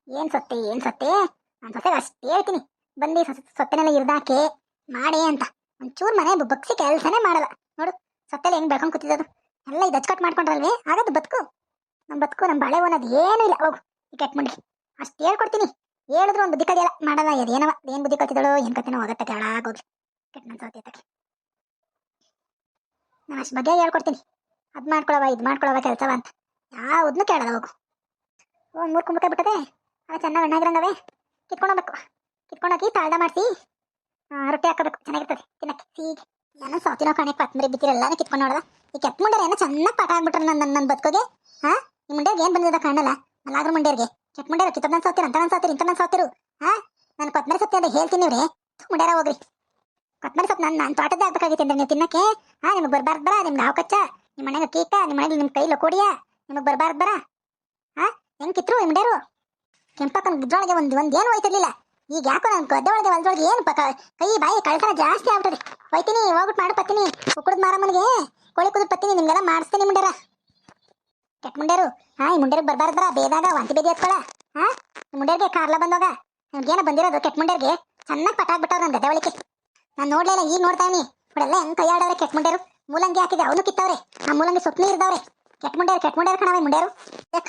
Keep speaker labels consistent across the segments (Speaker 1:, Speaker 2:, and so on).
Speaker 1: ಏನ್ ಸೊತ್ತೆ ನಾನು ಸೊಸೆಗೆ ಅಷ್ಟೇ ಹೇಳ್ತೀನಿ. ಬಂದು ಸೊತ್ತೆನೆಲ್ಲ ಇರ್ದಾಕೆ ಮಾಡಿ ಅಂತ ಒಂಚೂರು ಮನೆ ಬಗ್ಸಿ ಕೆಲಸನೇ ಮಾಡಲ್ಲ. ನೋಡು ಸೊತ್ತೆಲ್ಲ ಹೆಂಗ್ ಬೆಳ್ಕೊಂಡ್ ಕೂತಿದ್ದದು. ಎಲ್ಲ ಇದು ಅಚ್ಕಟ್ ಮಾಡ್ಕೊಂಡ್ರಲ್ವೇ ಆಗದು ಬದುಕು. ನಮ್ಮ ಬಾಳೆ ಅನ್ನೋದು ಏನೂ ಇಲ್ಲ. ಹೋಗು ಈ ಕೆಟ್ಟ ಮುಂಡಿ ಅಷ್ಟು ಹೇಳ್ಕೊಡ್ತೀನಿ. ಹೇಳಿದ್ರು ಒಂದು ಬುದ್ಧಿ ಕಲಿಯಲ್ಲ ಮಾಡಲ್ಲ. ಅದೇನವ ಏನ್ ಬುದ್ಧಿ ಕಲ್ತಿದ್ದಳು ಏನ್ ಕತ್ತಿನೋ ಹೋಗತ್ತೆ ಕೆಳಗೋಗ್ಲಿ. ಕೆಟ್ಟ ನನ್ನ ಸೌತಿ ನಾನು ಅಷ್ಟು ಬಗ್ಗೆ ಹೇಳ್ಕೊಡ್ತೀನಿ. ಅದ್ ಮಾಡ್ಕೊಳವ ಇದು ಮಾಡ್ಕೊಳವ ಕೆಲಸವ ಅಂತ ಯಾವುದನ್ನು ಕೇಳಲ್ಲ. ಹೋಗು ಒಂದು 3 ಕುಂಬಳಕಾಯಿ ಬಿಟ್ಟದೆ ಅವ ಚೆನ್ನಾಗಿ ಹಣ್ಣಾಗಿರಂಗವೆ ಕಿತ್ಕೊಂಡೋಗ್ಬೇಕು. ಕಿತ್ಕೊಂಡೋಗಿ ತಾಳ್ದ ಮಾಡಿಸಿ ರೊಟ್ಟಿ ಹಾಕಬೇಕು. ಚೆನ್ನಾಗಿರ್ತದೆ ತಿನ್ನಕ್ಕೆ ಸೀಗೆ. ಏನೋ ಸೌತಿನೋ ಕಣಕ್ಕೆ ಕೊತ್ತಂಬರಿ ಬಿತ್ತಿರೆಲ್ಲಾನು ಕಿತ್ಕೊಂಡು ನೋಡದ. ಈ ಕೆಟ್ಟ ಮುಂಡ್ಯಾರ ಏನೋ ಚೆನ್ನಾಗಿ ಪಾಠ ಆಗ್ಬಿಟ್ರೆ ನನ್ನ ಬದುಕೋಗೆ. ಈ ಮುಂಡ್ಯಾಗ ಏನ್ ಬಂದಿದ ಕಾಣಲ್ಲ. ಅಲ್ಲಾದ್ರೂ ಮುಂಡ್ಯಾರ್ಗೆ ಕೆಟ್ಟ ಮುಂಡ್ಯಾರ ಕಿತ್ತದ ನನ್ನ ಸೌತಿರು ಅಂತ ನನ್ನ ಸೌತಿರು ಇಂಥ ನನ್ನ ಸೌತಿರು. ನಾನು ಕೊತ್ತಂಬರಿ ಸೊತ್ತಿ ಅಂತ ಹೇಳ್ತೀನಿ ಇವ್ರೆ ಮುಂಡ್ಯಾರ ಹೋಗ್ರಿ. ಕೊತ್ತಂಬರಿ ಸೊಪ್ಪು ನಾನು ತೋಟದ್ದೇ ಆಗ್ಬೇಕಾಗಿತ್ತು ಅಂದ್ರೆ ನೀವು ತಿನ್ನಕ್ಕೆ. ನಿಮಗೆ ಬರ್ಬಾರ್ದು ಬರ. ನಿಮ್ಗೆ ಹಾವು ಕಚ್ಚ ನಿಮ್ಮ ಮನೆಗೆ ಕೀಕ ನಿಮ್ಮ ಮನೆಗೆ ನಿಮ್ಮ ಕೈಲ ಕೊಡಿಯ ನಿಮಗೆ ಬರ್ಬಾರ್ದು ಬರ. ಹೆಂಗ್ ಕಿತ್ರು ಮುಂಡ್ಯಾರು ಕೆಂಪಕ್ಕನ ಇದ್ರೊಳಗೆ ಏನು ಹೋಯ್ತಿರ್ಲಿಲ್ಲ. ಈಗ ಯಾಕೋ ನನ್ನ ಗದ್ದೆ ಒಳಗೆ ಹೊಲದೊಳಗೆ ಏನು ಕೈ ಬಾಯಿ ಕಳ್ತನ ಜಾಸ್ತಿ ಆಗ್ಬಿಟ್ಟದೆ. ಹೋಯ್ತೀನಿ ಹೋಗ್ಬಿಟ್ಟು ಮಾಡಿ ಪತ್ತೀನಿ ಉಕ್ಕುಳದ ಮಾರಮ್ಮನಿಗೆ ಕೋಳಿ ಕುದುರು ಪತ್ತೀನಿ ನಿಮ್ಗೆಲ್ಲ ಮಾಡಿಸ್ತೀನಿ ಮುಂಡ್ಯಾರ. ಕೆಟ್ಟ ಮುಂಡ್ಯಾರು ಈ ಮುಂಡ್ಯಾರಿಗೆ ಬರ್ಬಾರ್ದು ಬರ. ಬೇದಾಗ ವಾಂತಿ ಬೇದಿ ಹತ್ಕೊಳ. ಈ ಮುಂಡ್ಯಾರಿಗೆ ಕಾರ್ಲ ಬಂದೋಗ ನಿಮ್ಗೇನೋ ಬಂದಿರೋದು. ಕೆಟ್ಟ ಮುಂಡ್ಯಾರಿಗೆ ಚೆನ್ನಾಗಿ ಪಟ ಆಗ್ಬಿಟ್ಟವ್ರು ನನ್ನ ಗದ್ದೆ ಒಳಗೆ. ನಾನು ನೋಡ್ಲಿಲ್ಲ ಈಗ ನೋಡ್ತಾವನಿ. ಇವಳೆಲ್ಲ ಹೆಂಗ್ ಕೈಯಾಡವ್ರೆ ಕೆಟ್ಟ ಮುಂಡ್ಯಾರು. ಮೂಲಂಗಿ ಹಾಕಿದೆ ಅವನು ಕಿತ್ತವ್ರೆ. ಆ ಮೂಲಂಗಿ ಸುತ್ತಲೂ ಇರ್ದವ್ರೆ. ಕೆಟ್ಟ ಮುಂಡ್ಯಾರು ಕಣವ ಮುಂಡ್ಯಾರು.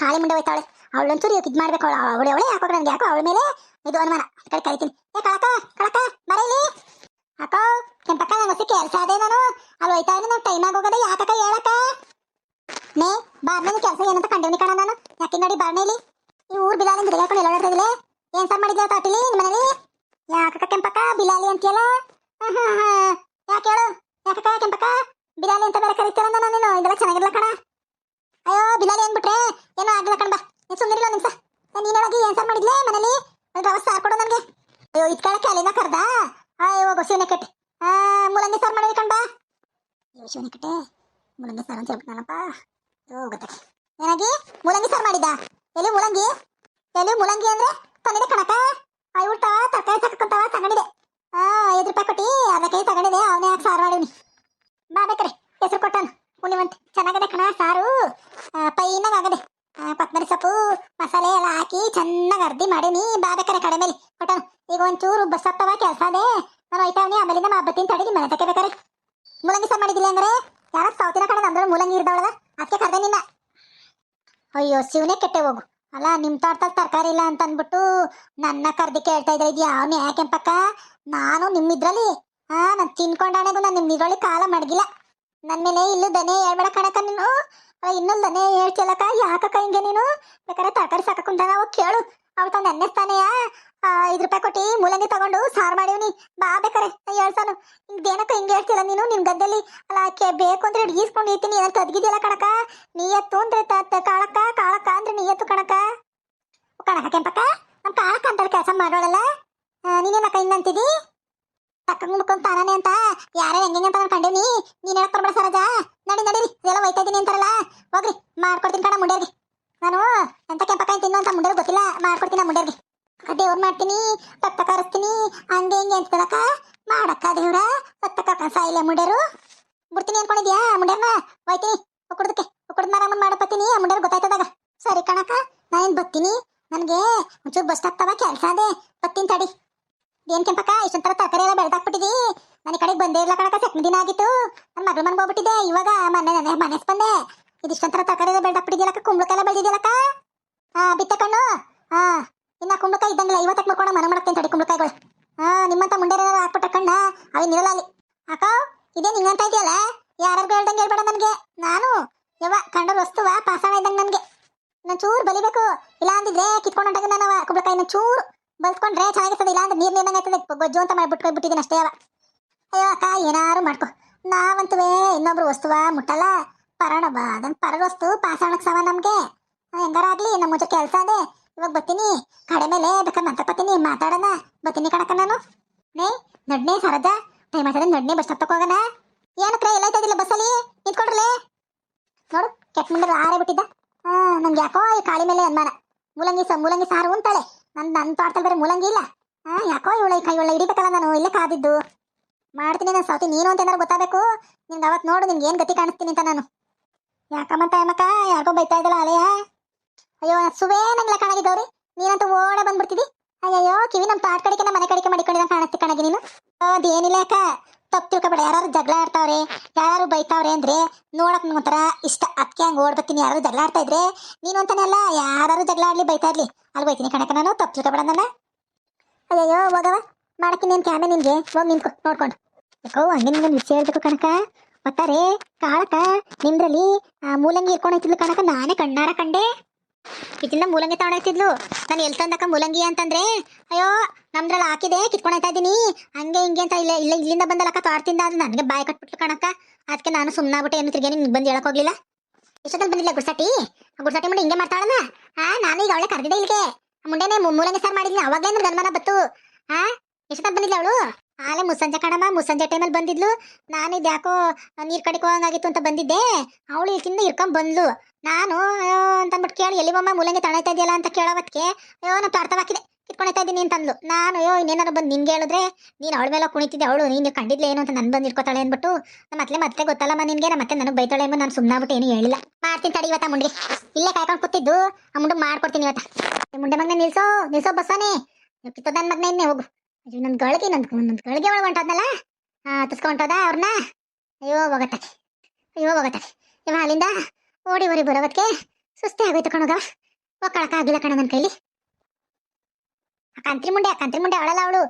Speaker 1: ಖಾಲಿ ಮುಂಡೆ ಹೋಯ್ತಾವಳೆ. ಅವಳಂತೂ ಇದು ಮಾಡ್ಬೇಕು. ಅವಳೆ ಯಾಕೋ ನನಗೆ ಯಾಕೋ ಅವಳ ಮೇಲೆ ಇದು ಅನುಮಾನ. ಕಡೆ ಕರಿತೀನಿ. ಕಳಕ ಬರೀಲಿ ಅಕ್ಕೋ ಕೆಂಪಕ್ಕ ನಂಗೆ ಹೊಸ ಕೆಲಸ ಅದೇ. ನಾನು ಅಲ್ಲಿ ಹೋಯ್ತಾ ಇದ್ದೀನಿ. ನಾವು ಟೈಮ್ ಆಗೋಗದೆ ಯಾಕಕ್ಕ ಹೇಳಕ್ಕ ನೇ ಬಾರ್ನೇಲಿ ಕೆಲಸ ಏನಂತ ಕಂಡಿವ್ನಿ ಕಣ ನಾನು. ಯಾಕೆ ನೋಡಿ ಬಾರ್ನೇಲಿ ಈ ಊರ್ ಬಿಲಾಲಿ ಹಾಕೊಂಡು ಎಲ್ಲ ನೋಡ್ತಿದ್ದಿಲ್ಲ. ಏನ್ ಸರ್ ಮಾಡಿದ್ಯಾ ತಾಟಿಲಿ ನಿಮ್ಮ ಮನೇಲಿ? ಯಾಕಕ್ಕ ಕೆಂಪಕ್ಕ ಬಿಲಾಲಿ ಅಂತೀಯಲ್ಲ? ಯಾಕೆ ಹೇಳು ಯಾಕಕ್ಕ ಕೆಂಪಕ್ಕ ಬಿಲಾಲಿ ಅಂತ ಬೇರೆ ಕರಿತೀರ ನಾನು. ನೀನು ಇದೆಲ್ಲ ಚೆನ್ನಾಗಿರ್ಲ ಕಣ. ಅಯ್ಯೋ ಬಿಲಾಲಿ ಅಂದ್ಬಿಟ್ರೆ ಏನೋ ಆಗಿಲ್ಲ ಕಣ. ಬಾ ನೀನು ಸುಮ್ಮನಿರಲ್ಲ ನಿಮ್ಸ. ನೀನು ಹೇಳೋಗಿ ಏನ್ ಸರ್ ಮಾಡಿದ್ಲೆ ಮನೇಲಿ? ರವ ಸಾರು ಕೊಡು ನನಗೆ. ಅಯ್ಯೋ ಇಟ್ಕೊಳಕ್ಕೆ ಅಲ್ಲಿಂದ ಕರ್ದ. ಅಯ್ಯೋ ಶಿವನೆ ಕಟ್ಟೆ ಮೂಲಂಗಿ ಸಾರು ಮಾಡಿದ್ವಿ ಕಣ್ಬಾ. ಅಯ್ಯೋ ಶಿವನೆ ಕಟ್ಟೆ ಮೂಲಂಗಿ ಸಾರು ಅಂತ ಹೇಳ್ಬಿಟ್ನಲ್ಲಪ್ಪ. ಹೋಗುತ್ತೆ ಏನಾಗಿ ಮೂಲಂಗಿ ಸಾರು ಮಾಡಿದ್ದ. ಎಲ್ಲಿ ಮೂಲಂಗಿ ಅಂದ್ರೆ ತಂದಿದೆ ಕಣಕ. ಊಟ ತರಕಾರಿ ಸಾಕೊಂತಾವ ತಗೊಂಡಿದೆ. 5 ರೂಪಾಯಿ ಕೊಟ್ಟು ಅದಕ್ಕೆ ತಗೊಂಡಿದೆ. ಅವನೇ ಯಾಕೆ ಸಾರು ಮಾಡಿವ್ನಿ. ಬಾ ಬೇಕಾರೆ ಹೆಸರು ಕೊಟ್ಟಾನು ಉಣಿವಂತೆ. ಚೆನ್ನಾಗದೆ ಕಣ ಸಾರು. ಪೈನಾಗ ಆಗದೆ. ಕೊತ್ತಂಬರಿ ಸೊಪ್ಪು ಮಸಾಲೆ ಎಲ್ಲ ಹಾಕಿ ಚೆನ್ನಾಗಿ ಅರ್ದಿ ಮಾಡೀನಿ. ಬಾ ಬೇಕಾರೆ ಕಡೆ ಮೇಲೆ ಕೊಟ್ಟಾನು. ಈಗ ಒಂಚೂರು ಬಸ್ ಹತ್ತವ ಕೆಲಸ ಅದೇ ನಾನು ಹೋಯ್ತಾವನಿ. ಆಮೇಲಿಂದ ಬತ್ತೀನಿ ತಡೀನಿ ಮನೆ ತಕ್ಕೆ ಬೇಕಾರೆ. ಮೂಲಂಗಿ ಸಾರು ಮಾಡಿದಿಲ್ಲ ಅಂದ್ರೆ ಯಾರ ಸೌತಿನ ಕಡೆ ಅಂದ್ರೆ ಮೂಲಂಗಿ ಇರ್ದವಳದ ಅದಕ್ಕೆ ಕರ್ದೆ ನಿನ್ನ. ಅಯ್ಯೋ ಶಿವನೇ ಕೆಟ್ಟೆ ಹೋಗು. ಅಲ್ಲ ನಿಮ್ಮ ತೋಟದಲ್ಲಿ ತರಕಾರಿ ಇಲ್ಲ ಅಂತ ಅಂದ್ಬಿಟ್ಟು ನನ್ನ ಕರ್ದಿ ಕೇಳ್ತಾ ಇದ್ರೆ ಇದು ಯಾವನೇ ಯಾಕೆಂಪಕ್ಕ. ನಾನು ನಿಮ್ಮಿದ್ರಲ್ಲಿ ನಾನು ತಿನ್ಕೊಂಡಾಣೆಗೂ ನಾನು ನಿಮ್ಮ ಇದ್ರೊಳಗೆ ಕಾಲ ಮಡಗಿಲ್ಲ. ನನ್ನ ಮೇಲೆ ಇಲ್ಲೂ ದನೆ ಹೇಳ್ಬೇಡ ಕಣಕ್ಕ ನೀನು. ಇನ್ನೊಂದು ದನೆ ಹೇಳ್ತಿಲ್ಲಕ್ಕ. ಯಾಕಕ್ಕ ಹಿಂಗೆ ನೀನು? ಬೇಕಾದ್ರೆ ತರಕಾರಿ ಸಾಕುಂತಾನ ಹೋಗಿ ಕೇಳು. ಅವಳು ತಂದು ಎಣ್ಣೆಸ್ತಾನೆಯ 5 ರೂಪಾಯಿ ಕೊಟ್ಟು ಮೂಲಂಗಿ ತಗೊಂಡು ಸಾರು ಮಾಡಿವ್ನಿ. ಬಾ ಬೇಕಾರೆ ಹೇಳ್ತಾನು. ಹಿಂಗೇನಕ್ಕ ಹಿಂಗೆ ಹೇಳ್ತಿಲ್ಲ ನೀನು. ನಿಮ್ ಗದ್ದೆಲಿ ಅಲ್ಲ ಬೇಕು ಅಂದ್ರೆ ಈಸ್ಕೊಂಡು ಇರ್ತೀನಿ. ಏನಾರು ತದ್ಗಿದ್ಯಲ್ಲ ಕಣಕ. ನೀಯತ್ತು ಅಂದ್ರೆ ಕಾಳಕ್ಕ ಅಂದ್ರೆ ನೀಯತ್ತು ಕಣಕ ಕೆಂಪಕ್ಕ. ನಮ್ ಕಾಳಕ್ಕ ಅಂತ ಕೆಲಸ ಮಾಡೋಳಲ್ಲ. ನೀನೇನಕ್ಕ ಹಿಂಗಂತಿದಿ? ತಕ್ಕ ಮುಡ್ಕೊಂಡ್ ತಾನೇ ಅಂತ ಯಾರೇ ಹೆಂಗೆ ಅಂತ ನಾನು ಕಂಡೀನಿ. ನೀನ್ ಹೇಳಕ್ ಬರ್ಬೇಡ ಸರೋಜಾ. ನಡೀರಿ ಇದೆಲ್ಲ ಹೋಯ್ತಾ ಇದೀನಿ ಅಂತಾರಲ್ಲ. ಹೋಗ್ರಿ ಮಾಡ್ಕೊಡ್ತೀನಿ ಕಣ ಮುಂಡ್ಯಾರ್ಗೆ. ನಾನು ಎಂತ ಕೆಂಪಕ್ಕ ತಿನ್ನು ಅಂತ ಮುಂಡ್ಯಾರ್ಗೆ ಗೊತ್ತಿಲ್ಲ. ಮಾಡ್ಕೊಡ್ತೀನಿ ಮುಂಡ್ಯಾರ್ಗೆ. ದೇವ್ರು ಮಾಡ್ತೀನಿ ತಕ್ಕ ಕರೆಸ್ತೀನಿ ಹಂಗೆ ಹಿಂಗೆ ಅಂತದಕ್ಕ ಮಾಡಕ್ಕ. ದೇವ್ರ ಸತ್ತಕ್ಕ ಸಾಯಿಲೆ ಮುಂಡ್ಯಾರು ಬಿಡ್ತೀನಿ ಅನ್ಕೊಂಡಿದ್ಯಾ? ಮುಂಡ್ಯಾರ್ನ ಹೋಯ್ತೀನಿ ಉಕ್ಕುಡ್ದ ಮಾರಮ್ಮನ್ ಮಾಡಪತ್ತೀನಿ. ಮುಂಡ್ಯಾರು ಗೊತ್ತಾಯ್ತದಾಗ. ಸರಿ ಕಣಕ್ಕ ನಾನೇನ್ ಬತ್ತೀನಿ. ನನ್ಗೆ ಒಂಚೂರು ಬಸ್ ಆಗ್ತಾವ ಕೆಲಸ ಅದೇ ಬತ್ತೀನಿ ತಡಿ. ಏನ್ ಕೆಂಪಕ್ಕ ಇಷ್ಟೊಂಥರ ತರಕಾರಿ ಎಲ್ಲ ಬೆಳೆದಾಕ್ಬಿಟ್ಟಿದಿ. ನನ್ನ ಕಡೆಗೆ ಬಂದೇ ಇಲ್ಲ ಕಣಕ್ಕ. ಸೆಕೆಂಡ್ ದಿನ ಆಗಿತ್ತು. ನನ್ನ ಮಗಳ ಮನೆಗೆ ಹೋಗ್ಬಿಟ್ಟಿದ್ದೆ. ಇವಾಗ ಮನೆಸ್ ಬಂದೆ. ಇದಿಷ್ಟೊಂಥರ ತರಕಾರಿ ಎಲ್ಲ ಬೆಳೆದಾಕ್ಬಿಟ್ಟಿದ್ಯಲ್ಲಕ್ಕ. ಕುಂಬಳಕಾಯಿ ಬೆಳೆದಿದ್ಯಲ್ಲಕ್ಕ. ಬಿತ್ತ ಕಣ್ಣು. ಇನ್ನ ಕುಂಬಳಕಾಯಿ ಇದ್ದಂಗಿಲ್ಲ. 50ಕ್ಕೆ ಮಾಡ್ಕೊಂಡು ಮನೆ ಮಾಡ್ತೇನೆ ತಡಿ ಕುಂಬಳಕಾಯಿಗಳು. ನಿಮ್ಮಂತ ಮುಂಡೇರ ಹಾಕ್ಬಿಟ್ಟ ಕಣ್ಣ ಅವೇನ್ ಇರಲ್ಲ ಅಲ್ಲಿ. ಅಕ್ಕ ಇದೇ ನಿಂಗಂತ ಇದೆಯಲ್ಲ. ಯಾರು ಹೇಳ್ದಂಗೆ ಹೇಳ್ಬೇಡ ನನಗೆ. ನಾನು ಕಂಡೋರ್ ವಸ್ತುವ ಪಾಸಣ ಇದ್ದಂಗೆ ನನಗೆ. ನಾನು ಚೂರು ಬಲಿಬೇಕು. ಇಲ್ಲ ಅಂದಿದ್ರೆ ಕಿತ್ಕೊಂಡು ಹೊಂಟಾಗ ನಾನು ಕುಂಬಳಕಾಯಿನ ಚೂರು ಬಲ್ಸ್ಕೊಂಡ್ರೆ ಚೆನ್ನಾಗಿರ್ತದೆ. ಇಲ್ಲ ಅಂದ್ರೆ ನೀರ್ನಾಗ ಆಗ್ತದೆ. ಗೊಜ್ಜು ಅಂತ ಮಾಡ್ಬಿಟ್ಬಿಟ್ಟಿದ್ದೀನಿ ಅಷ್ಟೇ. ಅಯ್ಯೋ ಅಕ್ಕ ಏನಾರು ಮಾಡ್ಕೊ. ನಾವಂತವೇ ಇನ್ನೊಬ್ರು ವಸ್ತುವ ಮುಟ್ಟಲ್ಲ. ಪರಣ ಬಾ ಅದನ್ನ ಪರದ ವಸ್ತು ಪಾಸಣಕ್ ಸವ ನಮ್ಗೆ. ಹೆಂಗಾರ ಆಗ್ಲಿ ನಮ್ಮ ಮುಂಚೆ ಕೆಲಸ ಅದೇ. ಇವಾಗ ಬತ್ತೀನಿ ಕಡೆ ಮೇಲೆ ಬೇಕಾದ್ರೆ ಮಾತಾಡ್ತೀನಿ. ಮಾತಾಡೋಣ ಬತ್ತೀನಿ ಕಣಕ್ಕ ನಾನು. ನಡ್ನೆ ಸರೋಜಾ ಟೈಮ್ ಆಯ್ತದೆ. ನಡ್ನೆ ಬಸ್ ಸ್ಟಾಪ್ ಹೋಗೋಣ. ಏನಕ್ರೆ ಎಲ್ಲ ಆಯ್ತದಿಲ್ಲ ಬಸ್ಸಲ್ಲಿ ನಿಂತ್ಕೊಂಡ್ರಲೆ. ನೋಡು ಕೆಟ್ಟ ಮುಂದೆ ಆರೇ ಬಿಟ್ಟಿದ್ದ. ನಂಗೆ ಯಾಕೋ ಈ ಕಾಳಿ ಮೇಲೆ ಅನುಮಾನ. ಮೂಲಂಗಿ ಸಾರು ಅಂತಾಳೆ. ನನ್ನ ತೋಟದಲ್ಲಿ ಬೇರೆ ಮೂಲಂಗಿ ಇಲ್ಲ. ಯಾಕೋ ಇವಳ ಕೈ ಒಳ್ಳೆ ಹಿಡಿಬೇಕಲ್ಲ. ನಾನು ಇಲ್ಲೇ ಕಾದಿದ್ದು ಮಾಡ್ತೀನಿ. ನಾನು ಸೌತಿ ನೀನು ಅಂತ ಏನಾರು ಗೊತ್ತಾಗಬೇಕು. ನಿನ್ಗೆ ಅವತ್ತು ನೋಡು ನಿನ್ಗೆ ಏನು ಗತಿ ಕಾಣಿಸ್ತೀನಿ ಅಂತ ನಾನು. ಯಾಕಮ್ಮಂತ ಯಾಮಕ್ಕ ಯಾಕೋ ಬೈತಾ ಇದ್ದಲ್ಲ ಅಲೆಯ. ಅಯ್ಯೋ ಸುವೇ ನಂಗೆ ಕಾಣಾಗಿದ್ದವ್ರಿ. ನೀನಂತ ಓಡ ಬಂದ್ಬಿಡ್ತಿದಿ. ಅಯ್ಯಯ್ಯೋ ಕಿವಿ ನಮ್ಮ ತಾಟ್ ಕಡೆಗೆ ನಮ್ಮ ಮನೆ ಕಡೆಗೆ ಮಾಡಿಕೊಂಡಿದಂಗೆ ಕಾಣಿಸ್ತಿ ಕಣಗೆ ನೀನು. ಅದೇನಿಲ್ಲ ಅಕ್ಕ, ತಪ್ಪು ತಿಳ್ಕೊಬೇಡ. ಯಾರು ಜಗಳ ಆಡ್ತಾವ್ರೆ, ಯಾರು ಬೈತಾವ್ರೆ ಅಂದ್ರೆ ನೋಡಕ್ ಒಂಥರ ಇಷ್ಟ, ಅದಕ್ಕೆ ಹಂಗೆ ಓಡ್ಬತ್ತೀನಿ. ಯಾರು ಜಗಳ ಆಡ್ತಾ ಇದ್ರೆ ನೀನು ಅಂತಾನೆ ಅಲ್ಲ, ಯಾರು ಜಗಳ ಆಡ್ಲಿ ಬೈತಾ ಇರ್ಲಿ ಅಲ್ಲಿ ಬೈತೀನಿ ಕಣಕ ನಾನು. ತಪ್ಪು ತಿಳ್ಕೊಬೇಡ ನನ್ನ. ಅಯ್ಯಯ್ಯೋ ಹೋಗವ, ಮಾಡಕ್ಕೆ ನೀನು ಕ್ಯಾಮೆ ನಿನ್ಗೆ ಹೋಗಿ ನಿಂತ್ಕೊ ನೋಡ್ಕೊಂಡು. ಯಾಕೋ ಹಂಗೆ ನಿಮ್ಗೆ ವಿಷಯ ಹೇಳ್ಬೇಕು ಕಣಕ. ಒಟ್ಟಾರೆ ಕಾಳಕ ನಿಮ್ದ್ರಲ್ಲಿ ಮೂಲಂಗಿ ಇರ್ಕೊಂಡು ಹೋಯ್ತಿದ್ಲು ಕಣಕ, ನಾನೇ ಕಣ್ಣಾರ ಕಂಡೆ. ಇದರಿಂದ ಮೂಲಂಗಿ ತಗೊಂಡೋಗ್ತಿದ್ಲು. ನಾನು ಎಲ್ಲಿ ತಂದಕ್ಕ ಮೂಲಂಗಿ ಅಂತಂದ್ರೆ, ಅಯ್ಯೋ ನಮ್ದ್ರಲ್ಲಿ ಹಾಕಿದೆ ಕಿತ್ಕೊಂಡು ಹೋಯ್ತಾ ಇದ್ದೀನಿ ಹಂಗೆ ಹಿಂಗೆ ಅಂತ. ಇಲ್ಲ ಇಲ್ಲ ಇಲ್ಲಿಂದ ಬಂದಲ್ಲಕ್ಕ ತೋಟದಿಂದ. ಅದು ನನಗೆ ಬಾಯಿ ಕಟ್ಬಿಟ್ಲು ಕಣಕ್ಕ. ಅದಕ್ಕೆ ನಾನು ಸುಮ್ಮನಾಗ್ಬಿಟ್ಟೆ, ಏನು ತಿರ್ಗೇನೆ ನಿಮ್ಗೆ ಬಂದು ಹೇಳಕ್ ಹೋಗ್ಲಿಲ್ಲ. ಎಷ್ಟೊತ್ತಲ್ಲಿ ಬಂದಿಲ್ಲ ಗುಡ್ಸಾಟಿ ಮುಂದೆ ಹಿಂಗೆ ಮಾಡ್ತಾಳಲ್ಲ. ನಾನು ಈಗ ಅವಳೆ ಕರೆದಿದ್ದೆ ಇಲ್ಲಿಗೆ. ಮುಂಡೆನೆ ಮೂಲಂಗಿ ಸಾರು ಮಾಡಿದ್ನಿ, ಅವಾಗಲೇ ನನ್ನ ಗನ್ಮನ ಬತ್ತು. ಎಷ್ಟೊತ್ತಲ್ಲಿ ಬಂದಿಲ್ಲ ಅವಳು? ಆಲೆ ಮುಸ್ಸಂಜೆ ಕಣಮ್ಮ, ಮುಸ್ಸಂಜೆ ಟೈಮಲ್ಲಿ ಬಂದಿದ್ಲು. ನಾನು ಇದ್ಯಾಕೋ ನೀರು ಕಡೆಗೆ ಹೋಗಂಗಾಗಿತ್ತು ಅಂತ ಬಂದಿದ್ದೆ. ಅವಳು ಇಲ್ಲಿಂದ ಇರ್ಕೊಂಡ್ ಬಂದ್ಲು. ನಾನು ಅಯ್ಯೋ ಅಂತಂದ್ಬಿಟ್ಟು ಕೇಳಿ, ಎಲ್ಲಿವಮ್ಮ ಮೂಲಂಗಿ ತಗೊಳ್ತಾ ಇದೆಯಲ್ಲ ಅಂತ ಕೇಳೋವತ್ಗೆ, ಅಯ್ಯೋ ನಾನು ತೋಟವಾಕಿದೆ ಕಿತ್ಕೊಳ್ತಾ ಇದ್ದೀನಿ ಅಂತಂದ್ಲು. ನಾನು ಅಯ್ಯೋ ಇನ್ನೇನಾರು ಬಂದು ನಿನ್ಗೆ ಹೇಳಿದ್ರೆ ನೀನು ಅವಳ ಮೇಲೆ ಕುಣಿತಿದ್ದೆ, ಅವಳು ನೀನು ಕಂಡಿದ್ಲೆ ಏನು ಅಂತ ನನ್ನ ಬಂದು ಇಟ್ಕೋತಾಳೆ ಅಂದ್ಬಿಟ್ಟು ನಮ್ಮ ಮತ್ತೆ ಗೊತ್ತಲ್ಲಮ್ಮ ನಿನ್ಗೆ, ನಮ್ಮ ಮತ್ತೆ ನನಗೆ ಬೈತಾಳೆ ಎಂಬ ನಾನು ಸುಮ್ಮನಾಗ್ಬಿಟ್ಟು ಏನು ಹೇಳಿಲ್ಲ. ಮಾಡ್ತೀನಿ ತಡಿ ಇವತ್ತ ಮುಂಡೆ ಇಲ್ಲೇ ಕಾಯ್ಕೊಂಡು ಕೂತಿದ್ದು ಆ ಮುಂಡೆ ಮಾಡ್ಕೊಡ್ತೀನಿ ಇವತ್ತ. ಮುಂಡೆ ಮಗನ ನಿಲ್ಸೋ ಬಸ್ಸಾನೆ ಕಿತ್ತೋ ನನ್ನ ಮಗನ ಇನ್ನೇ ಹೋಗು. ಅಯ್ಯೋ ನನ್ನ ಗಳಿಗೆ ಒಳಗೆ ಹೊಂಟೋದ್ನಲ್ಲ, ತುಸ್ಕೊಂಟೋದ ಅವ್ರನ್ನ. ಅಯ್ಯೋ ಹೋಗತ್ತೆ ಇವ ಅಲ್ಲಿಂದ ಓಡಿ ಬರೋವತ್ಗೆ ಸುಸ್ತಿ ಆಗೋಯ್ತು ಕಣಗ. ಹೋಗಕ್ಕಾಗಿಲ್ಲ ಕಣ ನನ್ನ ಕೈಲಿ. ಆ ಕಂತ್ರಿ ಮುಂಡೆ ಅವಳಲ್ಲ ಅವಳು,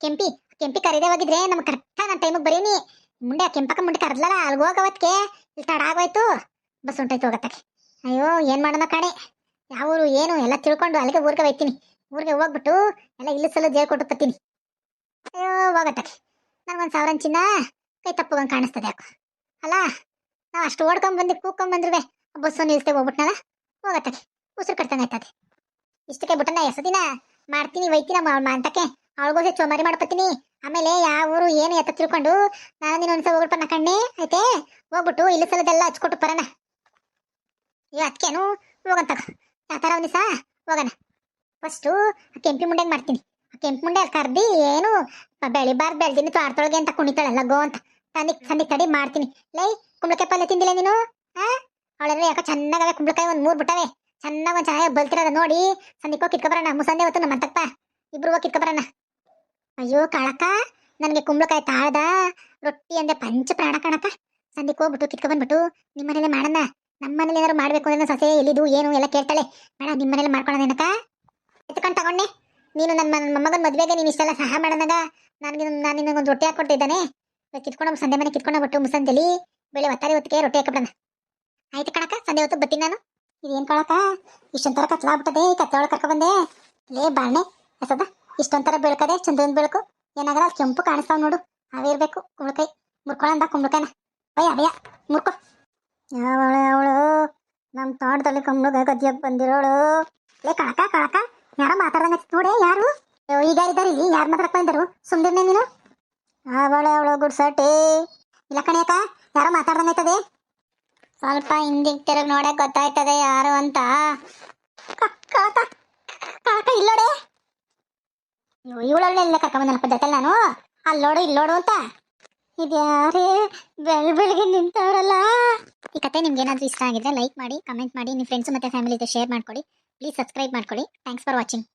Speaker 1: ಕೆಂಪಿ ಕರೀದೆ ಹೋಗಿದ್ರೆ ನಮ್ಗೆ ಕರೆಕ್ಟಾಗಿ ನನ್ನ ಟೈಮಿಗೆ ಬರೀನಿ. ಮುಂಡೆ ಆ ಕೆಂಪಕ್ಕ ಮುಂಡೆ ಕರೆದ್ಲಲ್ಲ, ಅಲ್ಲಿಗೆ ಹೋಗೋವತ್ಗೆ ಇಲ್ಲಿ ತಡ ಆಗೋಯ್ತು, ಬಸ್ ಹೊಂಟೋಯ್ತು ಹೋಗತ್ತಕ್ಕೆ. ಅಯ್ಯೋ ಏನು ಮಾಡೋಣ ಕಣೆ, ಯಾವ ಊರು ಏನು ಎಲ್ಲ ತಿಳ್ಕೊಂಡು ಅಲ್ಲಿಗೆ ಊರಿಗೆ ಹೋಯ್ತೀನಿ. ಊರಿಗೆ ಹೋಗ್ಬಿಟ್ಟು ಎಲ್ಲ ಇಲ್ಲ ಸಲ ಜೇಲ್ ಕೊಟ್ಟು ಬರ್ತೀನಿ. ಅಯ್ಯೋ ಹೋಗತ್ತಕ್ಕೆ ನನಗೊಂದು 1000 ಚಿನ್ನ ಕೈ ತಪ್ಪುಗಂಗೆ ಕಾಣಿಸ್ತದೆ ಯಾಕೋ ಅಲ್ಲ. ನಾವು ಅಷ್ಟು ಓಡ್ಕೊಂಡ್ ಕೂಕೊಂಡ್ಬಂದ್ರುವೆ ಬಸ್ಸು ನಿಲ್ಸ್ತೇವೆ ಹೋಗ್ಬಿಟ್ನಲ್ಲ, ಹೋಗತ್ತಕ್ಕೆ ಉಸಿರು ಕಟ್ತಂಗೆ ಆಯ್ತದೆ. ಇಷ್ಟಕ್ಕೆ ಬಿಟ್ಟನ ದಿನ ಮಾಡ್ತೀನಿ ಒಯ್ತೀನಿ ಅಂತಕ್ಕೆ ಅವಳಿಗೋಸಿ ಚೋಮಾರಿ ಮಾಡ್ಕೊತೀನಿ. ಆಮೇಲೆ ಯಾವ ಊರು ಏನು ಎತ್ತ ತಿಳ್ಕೊಂಡು ನಾನು ನೀನು ಒಂದ್ಸಲ ಹೋಗ್ಬಿಟ್ಟು ಕಣ್ಣೆ ಐತೆ, ಹೋಗ್ಬಿಟ್ಟು ಇಲ್ಲ ಸಲದೆಲ್ಲ ಹಚ್ಕೊಟ್ಟು ಬರೋಣ. ಇವ್ ಅದಕ್ಕೇನು ಹೋಗಂತ ಯಾವ ಥರ ಒಂದಿವಸ ಹೋಗೋಣ. ಫಸ್ಟು ಆ ಕೆಂಪಿ ಮುಂಡೆಗೆ ಮಾಡ್ತೀನಿ. ಆ ಕೆಂಪು ಮುಂಡೆ ಅಲ್ಲಿ ಕರ್ದಿ ಏನು ಬೆಳ್ದಿನಿ ತೋಟದೊಳಗೆ ಅಂತ ಕುಣಿತಾಳಲ್ಲ ಗೋ ಅಂತ ಸಂದಿ ತಡಿ ಮಾಡ್ತೀನಿ. ಲೈ ಕುಂಬಳಕಾಯಿ ಪಲ್ಯ ತಿಂದಿಲ್ಲ ನೀನು? ಅವಳೆಲ್ಲ ಯಾಕೋ ಚೆನ್ನಾಗವೆ ಕುಂಬಳಕಾಯಿ, ಒಂದು 3 ಬಿಟ್ಟವೆ ಚೆನ್ನಾಗಿ ಚೆನ್ನಾಗಿ ಬಲ್ತಿರೋದ ನೋಡಿ. ಸಂದಿಕ್ಕೋ ಕಿತ್ಕೊಬರೋಣ, ಮುಸಂದೆ ಹೊತ್ತು ನಮ್ಮ ಅಂತಪ್ಪ ಇಬ್ರು ಹೋಗಿ ಕಿತ್ಕೊಬರೋಣ. ಅಯ್ಯೋ ಕಾಳಕ್ಕ, ನನಗೆ ಕುಂಬಳಕಾಯಿ ತಾಳ್ದ ರೊಟ್ಟಿ ಅಂದೆ ಪಂಚ ಪ್ರಾಣ ಕಣಕ್ಕ. ಸಂದಿಕ್ಕೆ ಹೋಗ್ಬಿಟ್ಟು ಕಿತ್ಕೊಬಂದ್ಬಿಟ್ಟು ನಿಮ್ಮ ಮನೇಲೆ ಮಾಡೋಣ. ನಮ್ಮ ಮನೇಲಿ ಏನಾದ್ರು ಮಾಡ್ಬೇಕು ಅಂದ್ರೆ ಸೊಸೆ ಎಲ್ಲಿದು ಏನು ಎಲ್ಲ ಕೇಳ್ತಾಳೆ. ಬೇಡ ನಿಮ್ಮ ಮನೇಲಿ ಮಾಡ್ಕೊಳ್ಳೋದೇನಕ್ಕ. ಎತ್ಕೊಂಡು ತಗೊಂಡೆ ನೀನು ನನ್ನ ಮೊಮ್ಮಗನ ಮದುವೆಗೆ ನೀನು ಇಷ್ಟೆಲ್ಲ ಸಹಾಯ ಮಾಡೋದಾಗ ನಾನು ನಿನಗೊಂದು ರೊಟ್ಟಿ ಹಾಕೊಟ್ಟಿದ್ದಾನೆ. ಕಿತ್ಕೊಂಡು ಸಂದೆ ಮನೆ ಕಿತ್ಕೊಂಡೋಗ್ಬಿಟ್ಟು ಮುಸಂದೆಲಿ ಬೆಳೆ ಒತ್ತಾರೆ ಹೊತ್ತಿಗೆ ರೊಟ್ಟಿ ಹಾಕೊಬಿಡೋಣ. ಆಯ್ತು ಕಣಕ್ಕ, ಸಂದೆ ಹೊತ್ತು ಬರ್ತೀನಿ ನಾನು. ಇದೇನು ಕಳಕ ಇಷ್ಟೊಂಥರ ಕತ್ಲಾಗ್ಬಿಟ್ಟದೆ, ಈ ಕತ್ತೆ ಒಳಗೆ ಕರ್ಕೊಬಂದೆ. ಲೇ ಬಾಳ್ನೆ ಎಸದ ಇಷ್ಟೊಂಥರ ಬೆಳ್ಕದೆ ಚಂದ್ರನ ಬೆಳಕು. ಏನಾಗಲ್ಲ ಅಲ್ಲಿ ಕೆಂಪು ಕಾಣಿಸ್ತಾವ್ ನೋಡು, ಅವೇ ಇರ್ಬೇಕು. ಕುಂಬಳಕಾಯಿ ಮುರ್ಕೊಳ್ಳಂದ ಕುಂಬಳಕಾಯಿನ ಅವಯ್ಯ ಮುರ್ಕೊ. ಅವಳು ನಮ್ಮ ತೋಟದಲ್ಲಿ ಕುಂಬಳಕಾಯಿ ಗದ್ಯಕ್ಕೆ ಬಂದಿರೋಳು. ಲೇ ಕಳಕ ಯಾರೋ ಮಾತಾಡ್ದಂಗ ನೋಡೆ, ಯಾರು ಈಗ ಇದ್ದಾರೆ ಇಲ್ಲಿ, ಯಾರು ಮಾತಾಡಕ್ ಬಂದರು? ಸುಮ್ದಿರ್ನೆ ನೀನು. ಅವಳು ಗುಡ್ಸಟ್ಟಿ ಇಲ್ಲ ಕಣಿಯಕ್ಕ, ಯಾರೋ ಮಾತಾಡ್ದಂಗೈತದೆ. ಸ್ವಲ್ಪ ಹಿಂದಿಗೆ ತಿರುಗಿ ನೋಡಕ್ ಗೊತ್ತಾಯ್ತದೆ ಯಾರು ಅಂತ. ಕಾಕ ಇಲ್ಲೋಡೆ, ಇವಳೊಳ್ಳೆ ಇಲ್ಲ ಕರ್ಕೊಂಬಂದನಪ್ಪ ಜೊತೆಲಿ ನಾನು. ಅಲ್ಲೋಡು ಇಲ್ಲೋಡು ಅಂತ. ಇದ್ಯಾರೇ ಬೆಳಗ್ಗೆ ನಿಂತವ್ರಲ್ಲ. ಈ ಕತೆ ನಿಮ್ಗೆ ಏನಾದರೂ ಇಷ್ಟ ಆಗಿದ್ರೆ ಲೈಕ್ ಮಾಡಿ, ಕಮೆಂಟ್ ಮಾಡಿ, ನಿಮ್ಮ ಫ್ರೆಂಡ್ಸ್ ಮತ್ತು ಫ್ಯಾಮಿಲಿ ಜೊತೆ ಶೇರ್ ಮಾಡ್ಕೊಡಿ. ಪ್ಲೀಸ್ ಸಬ್ಸ್ಕ್ರೈಬ್ ಮಾಡ್ಕೊಳ್ಳಿ. Thanks for watching.